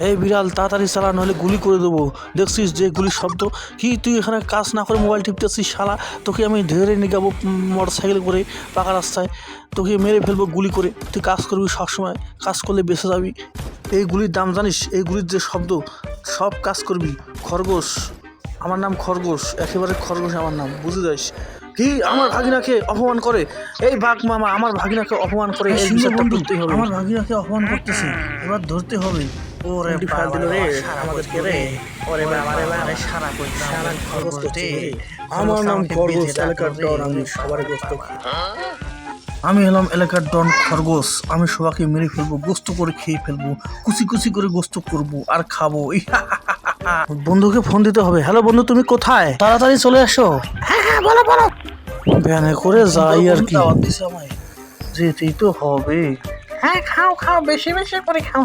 এই বিড়াল তাড়াতাড়ি চালা, নইলে গুলি করে দেবো। দেখছিস যে গুলির শব্দ? কি তুই এখানে কাজ না করে মোবাইল টিপতেছিস শালা? তোকে আমি ধরে নিয়ে যাবো মোটর সাইকেল করে পাকা রাস্তায়, তোকে মেরে ফেলবো গুলি করে। তুই কাজ করবি সবসময়, কাজ করলে বেঁচে যাবি। এই গুলির দাম জানিস? এই গুলির যে শব্দ, সব কাজ করবি। খরগোশ, আমার নাম খরগোশ, একেবারে খরগোশ আমার নাম, বুঝে যাস? কি আমার ভাগিনাকে অপমান করে? এই বাঘ মামা আমার ভাগিনাকে অপমান করে, এই বিচারটা করতেই হবে। আমার ভাগিনাকে অপমান করতেছে, এবার ধরতে হবে। ওরে ফাল দিল রে আমাদেরকে রে। ওরে বাবা রে বাবা, সারা খরগোশ করছে রে। আমার নাম খরগোশ, এলাকার ডন, আমি সবার গোস্ত খাই। আমি হলাম এলাকার ডন খরগোশ, আমি সবাইকে মেরে ফেলবো, গোস্ত করে খেয়ে ফেলবো, কুচি কুচি করে গোস্ত করবো আর খাবো। বন্ধুকে ফোন দিতে হবে। হ্যালো বন্ধু, তুমি কোথায়? তাড়াতাড়ি চলে আসো। হ্যাঁ হ্যাঁ, বলো বলো। ভ্যানে করে যাই আর কি, যেতেই তো হবে। হ্যাঁ খাও খাও, বেশি বেশি করে খাও।